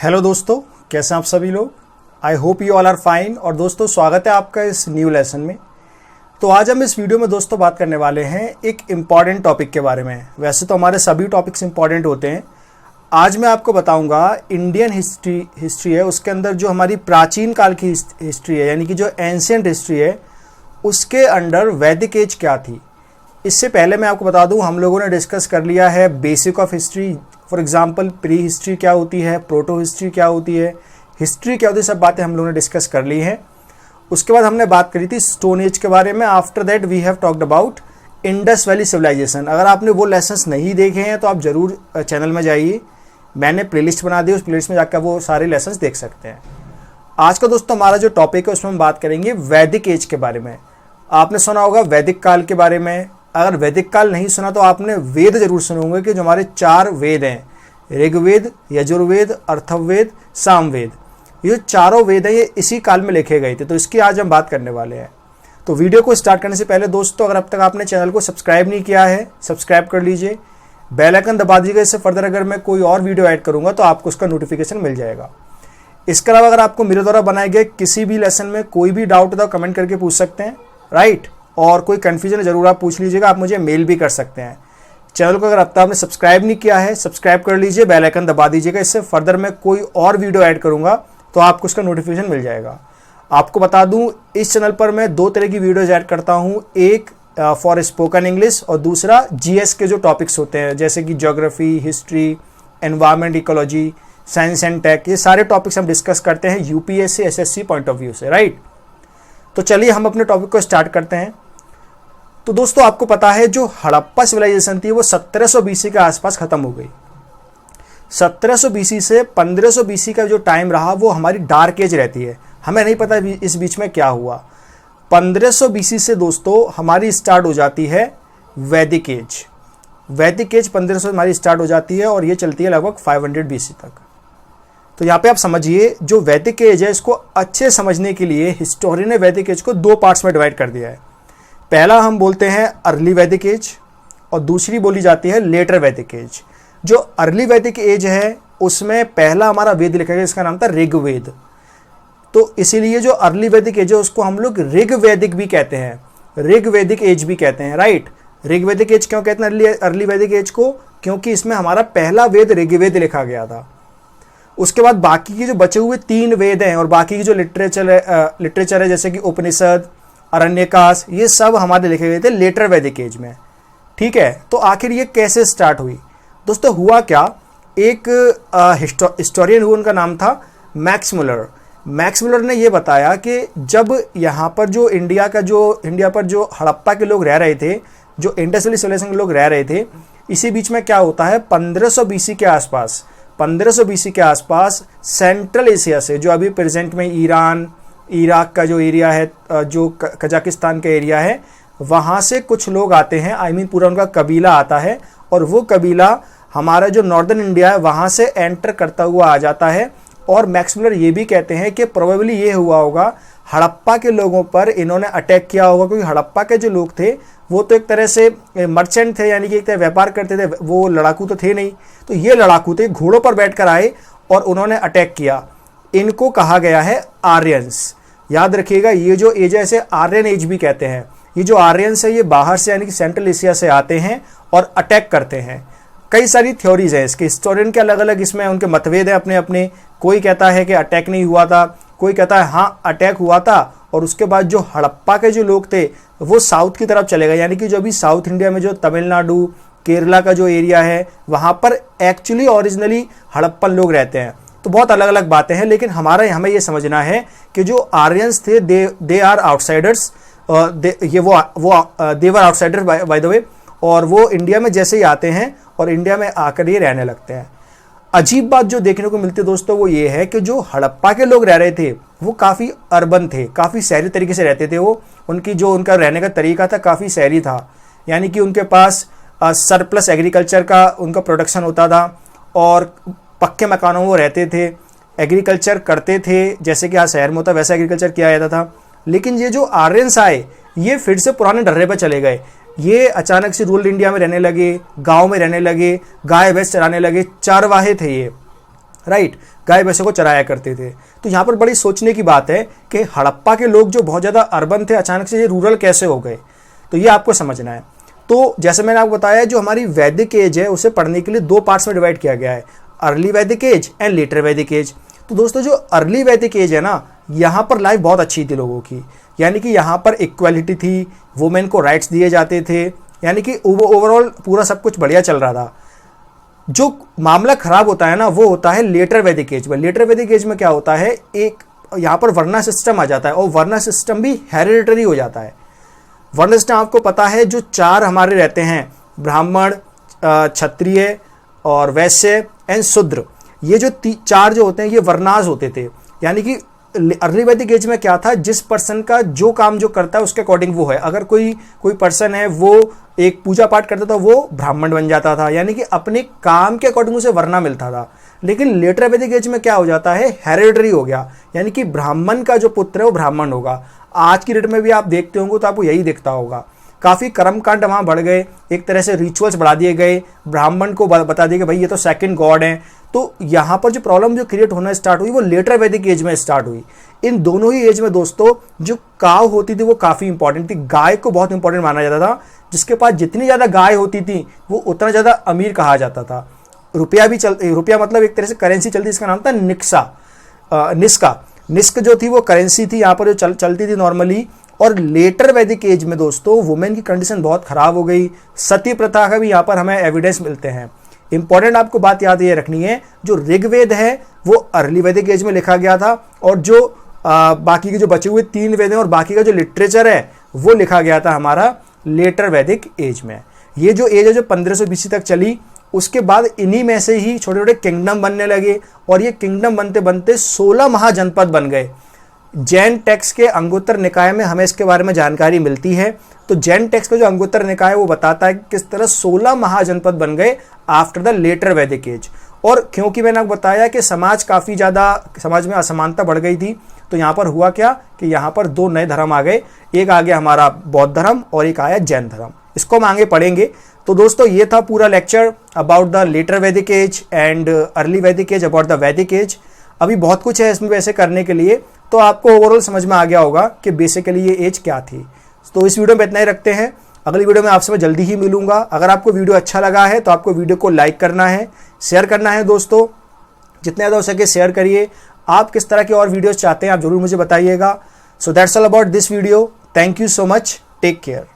Hello दोस्तों, कैसे हैं आप सभी लोग। I hope you all are fine. और दोस्तों, स्वागत है आपका इस न्यू लेसन में। तो आज हम इस वीडियो में दोस्तों बात करने वाले हैं एक इम्पॉर्टेंट टॉपिक के बारे में। वैसे तो हमारे सभी टॉपिक्स इम्पॉर्टेंट होते हैं। आज मैं आपको बताऊंगा इंडियन हिस्ट्री है, उसके अंदर जो हमारी प्राचीन काल की हिस्ट्री है, यानी कि जो एंशिएंट हिस्ट्री है, उसके अंडर वैदिक एज क्या थी। इससे पहले मैं आपको बता दूं, हम लोगों ने डिस्कस कर लिया है basic of history. For example pre history क्या होती है, प्रोटो हिस्ट्री क्या होती है, हिस्ट्री क्या होती है, सब बातें हम लोगों ने डिस्कस कर ली हैं। उसके बाद हमने बात करी थी स्टोन एज के बारे में। After that we have talked about Indus valley civilization. अगर आपने वो लेसन्स नहीं देखे हैं तो आप ज़रूर चैनल में जाइए, मैंने प्लेलिस्ट बना दी, उस प्लेलिस्ट में जाकर वो सारे लेसन्स देख सकते हैं। आज का दोस्तों हमारा जो टॉपिक है उसमें हम बात करेंगे वैदिक एज के बारे में। आपने सुना होगा वैदिक काल के बारे में। अगर वैदिक काल नहीं सुना तो आपने वेद जरूर सुने होंगे कि जो हमारे 4 वेद हैं, ऋग्वेद, यजुर्वेद, अथर्ववेद, सामवेद, ये चारों वेद हैं, ये इसी काल में लिखे गए थे। तो इसकी आज हम बात करने वाले हैं। तो वीडियो को स्टार्ट करने से पहले दोस्तों, अगर अब तक आपने चैनल को सब्सक्राइब नहीं किया है, सब्सक्राइब कर लीजिए, बेल आइकन दबा दीजिएगा। इससे फर्दर अगर मैं कोई और वीडियो ऐड करूंगा तो आपको उसका नोटिफिकेशन मिल जाएगा। इसके अलावा अगर आपको मेरे द्वारा बनाए गए किसी भी लेसन में कोई भी डाउट हो तो कमेंट करके पूछ सकते हैं, राइट। और कोई कन्फ्यूजन जरूर आप पूछ लीजिएगा, आप मुझे मेल भी कर सकते हैं। चैनल को अगर अब तक आपने सब्सक्राइब नहीं किया है, सब्सक्राइब कर लीजिए, बेल आइकन दबा दीजिएगा। इससे फर्दर मैं कोई और वीडियो ऐड करूंगा तो आपको उसका नोटिफिकेशन मिल जाएगा। आपको बता दूं, इस चैनल पर मैं 2 तरह की वीडियोज ऐड करता हूं, एक फॉर स्पोकन इंग्लिश और दूसरा जीएस के जो टॉपिक्स होते हैं, जैसे कि geography, history, environment, ecology, science and tech. ये सारे टॉपिक्स हम डिस्कस करते हैं UPSC SSC point of view से, राइट। तो चलिए हम अपने टॉपिक को स्टार्ट करते हैं। तो दोस्तों, आपको पता है जो हड़प्पा सिविलाइजेशन थी वो 1700 बीसी के आसपास खत्म हो गई। 1700 बीसी से 1500 बीसी का जो टाइम रहा वो हमारी डार्क एज रहती है। हमें नहीं पता इस बीच में क्या हुआ। 1500 बीसी से दोस्तों हमारी स्टार्ट हो जाती है वैदिक एज। वैदिक एज 1500 हमारी स्टार्ट हो जाती है और ये चलती है लगभग 500 बीसी तक। तो यहाँ पे आप समझिए, जो वैदिक एज है इसको अच्छे समझने के लिए हिस्टोरियन ने वैदिक एज को 2 पार्ट्स में डिवाइड कर दिया है। पहला हम बोलते हैं अर्ली वैदिक एज और दूसरी बोली जाती है लेटर वैदिक एज। जो अर्ली वैदिक एज है उसमें पहला हमारा वेद लिखा गया, इसका नाम था ऋग्वेद। तो इसीलिए जो अर्ली वैदिक एज है उसको हम लोग ऋग्वैदिक भी कहते हैं, ऋग्वैदिक एज भी कहते हैं, राइट। ऋग्वैदिक एज क्यों कहते हैं अर्ली वैदिक एज को? क्योंकि इसमें हमारा पहला वेद ऋग्वेद लिखा गया था। उसके बाद बाकी के जो बचे हुए 3 वेद हैं और बाकी की जो लिटरेचर है जैसे कि उपनिषद, अरण्यकाश, ये सब हमारे लिखे गए थे लेटर वैदिक एज में, ठीक है। तो आखिर ये कैसे स्टार्ट हुई दोस्तों? हुआ क्या, एक हिस्टोरियन हुआ, उनका नाम था मैक्स मुलर। मैक्स मुलर ने ये बताया कि जब यहाँ पर जो इंडिया पर जो हड़प्पा के लोग रह रहे थे, जो इंडस वैली सिविलाइजेशन के लोग रह रहे थे, इसी बीच में क्या होता है, 1500 बीसी के आसपास, 1500 बीसी के आसपास सेंट्रल एशिया से, जो अभी प्रेजेंट में ईरान, इराक का जो एरिया है, जो कजाकिस्तान का एरिया है, वहाँ से कुछ लोग आते हैं। पूरा उनका कबीला आता है और वो कबीला हमारा जो नॉर्दर्न इंडिया है वहाँ से एंटर करता हुआ आ जाता है। और मैक्स मुलर ये भी कहते हैं कि प्रोबेबली ये हुआ होगा, हड़प्पा के लोगों पर इन्होंने अटैक किया होगा, क्योंकि हड़प्पा के जो लोग थे वो तो एक तरह से मर्चेंट थे, यानी कि एक तरह व्यापार करते थे, वो लड़ाकू तो थे नहीं। तो ये लड़ाकू थे, घोड़ों पर बैठ कर आए और उन्होंने अटैक किया। इनको कहा गया है आर्यंस। याद रखिएगा, ये जो एज है इसे आर्यन एज भी कहते हैं। ये जो आर्यंस है ये बाहर से यानी कि सेंट्रल एशिया से आते हैं और अटैक करते हैं। कई सारी थ्योरीज है इसके, हिस्टोरियन के अलग अलग इसमें उनके मतभेद हैं अपने अपने। कोई कहता है कि अटैक नहीं हुआ था, कोई कहता है हाँ अटैक हुआ था और उसके बाद जो हड़प्पा के जो लोग थे वो साउथ की तरफ चले गए, यानी कि जो अभी साउथ इंडिया में जो तमिलनाडु, केरला का जो एरिया है वहाँ पर एक्चुअली ओरिजिनली हड़प्पन लोग रहते हैं। तो बहुत अलग अलग बातें हैं, लेकिन हमें ये समझना है कि जो आर्यंस थे they are outsiders, they were outsiders by the way. और वो इंडिया में जैसे ही आते हैं और इंडिया में आकर ये रहने लगते हैं। अजीब बात जो देखने को मिलती है दोस्तों वो ये है कि जो हड़प्पा के लोग रह रहे थे वो काफ़ी अर्बन थे, काफ़ी शहरी तरीके से रहते थे। वो उनका रहने का तरीका था काफ़ी शहरी था, यानी कि उनके पास सरप्लस एग्रीकल्चर का उनका प्रोडक्शन होता था और पक्के मकानों में वो रहते थे, एग्रीकल्चर करते थे, जैसे कि यहाँ शहर में होता वैसा एग्रीकल्चर किया जाता था। लेकिन ये जो आर्यंस आए ये फिर से पुराने ढर्रे पर चले गए। ये अचानक से रूरल इंडिया में रहने लगे, गांव में रहने लगे, गाय भैंस चराने लगे, चारवाहे थे ये। राइट, गाय भैंसों को चराया करते थे। तो यहाँ पर बड़ी सोचने की बात है कि हड़प्पा के लोग जो बहुत ज़्यादा अर्बन थे, अचानक से ये रूरल कैसे हो गए, तो ये आपको समझना है। तो जैसे मैंने आपको बताया, जो हमारी वैदिक एज है उसे पढ़ने के लिए 2 पार्ट्स में डिवाइड किया गया है, अर्ली वैदिक एज एंड लेटर वैदिक एज। तो दोस्तों जो अर्ली वैदिक एज है ना, यहाँ पर लाइफ बहुत अच्छी थी लोगों की, यानी कि यहाँ पर इक्वालिटी थी, वुमेन को राइट्स दिए जाते थे, यानी कि ओवरऑल पूरा सब कुछ बढ़िया चल रहा था। जो मामला खराब होता है ना, वो होता है लेटर वैदिक एज में। लेटर वैदिक एज में क्या होता है, एक यहाँ पर वर्ना सिस्टम आ जाता है और वर्ना सिस्टम भी हेरिडिटरी हो जाता है। वर्ण सिस्टम आपको पता है, जो 4 हमारे रहते हैं, ब्राह्मण, क्षत्रिय और वैश्य एंड शूद्र, ये जो 4 जो होते हैं ये वर्णास होते थे। यानी कि अर्ली वैदिक एज में क्या था, जिस पर्सन का जो काम जो करता है उसके अकॉर्डिंग वो है। अगर कोई पर्सन है वो एक पूजा पाठ करता था, वो ब्राह्मण बन जाता था, यानी कि अपने काम के अकॉर्डिंग उसे वरना मिलता था। लेकिन लेटर वैदिक एज में क्या हो जाता है, हेरिडिटरी हो गया, यानी कि ब्राह्मण का जो पुत्र है वो ब्राह्मण होगा। आज की डेट में भी आप देखते होंगे तो आपको यही दिखता होगा। काफ़ी कर्मकांड वहाँ बढ़ गए, एक तरह से रिचुअल्स बढ़ा दिए गए, ब्राह्मण को बता दिया कि भाई ये तो सेकंड गॉड है। तो यहाँ पर जो प्रॉब्लम जो क्रिएट होना स्टार्ट हुई वो लेटर वैदिक एज में स्टार्ट हुई। इन दोनों ही एज में दोस्तों जो काव होती थी वो काफ़ी इंपॉर्टेंट थी, गाय को बहुत इंपॉर्टेंट माना जाता था। जिसके पास जितनी ज़्यादा गाय होती थी वो उतना ज़्यादा अमीर कहा जाता था। रुपया मतलब एक तरह से करेंसी चलती, इसका नाम था निस्क जो थी वो करेंसी थी यहाँ पर जो चलती थी नॉर्मली। और लेटर वैदिक एज में दोस्तों वुमेन की कंडीशन बहुत खराब हो गई, सती प्रथा का भी यहाँ पर हमें एविडेंस मिलते हैं। इंपॉर्टेंट आपको बात याद ये रखनी है, जो ऋग्वेद है वो अर्ली वैदिक एज में लिखा गया था, और जो बाकी के जो बचे हुए 3 वेद हैं और बाकी का जो लिटरेचर है वो लिखा गया था हमारा लेटर वैदिक एज में। ये जो एज है जो 1500 BC तक चली, उसके बाद इन्हीं में से ही छोटे छोटे किंगडम बनने लगे, और ये किंगडम बनते बनते 16 महाजनपद बन गए। जैन टेक्स्ट के अंगुत्तर निकाय में हमें इसके बारे में जानकारी मिलती है। तो जैन टेक्स्ट का जो अंगुत्तर निकाय है वो बताता है कि किस तरह 16 महाजनपद बन गए आफ्टर द लेटर वैदिक एज। और क्योंकि मैंने आपको बताया कि समाज में असमानता बढ़ गई थी, तो यहाँ पर हुआ क्या कि यहाँ पर 2 नए धर्म आ गए, एक आ गया हमारा बौद्ध धर्म और एक आया जैन धर्म। इसको हम आगे पढ़ेंगे। तो दोस्तों ये था पूरा लेक्चर अबाउट द लेटर वैदिक एज एंड अर्ली वैदिक एज, अबाउट द वैदिक एज। अभी बहुत कुछ है इसमें वैसे करने के लिए, तो आपको ओवरऑल समझ में आ गया होगा कि बेसिकली ये एज क्या थी। तो इस वीडियो में इतना ही रखते हैं, अगली वीडियो में आपसे मैं जल्दी ही मिलूंगा। अगर आपको वीडियो अच्छा लगा है तो आपको वीडियो को लाइक करना है, शेयर करना है दोस्तों, जितने ज़्यादा हो सके शेयर करिए। आप किस तरह की और वीडियोस चाहते हैं आप जरूर मुझे बताइएगा। So that's all about this video. Thank you so much, take care.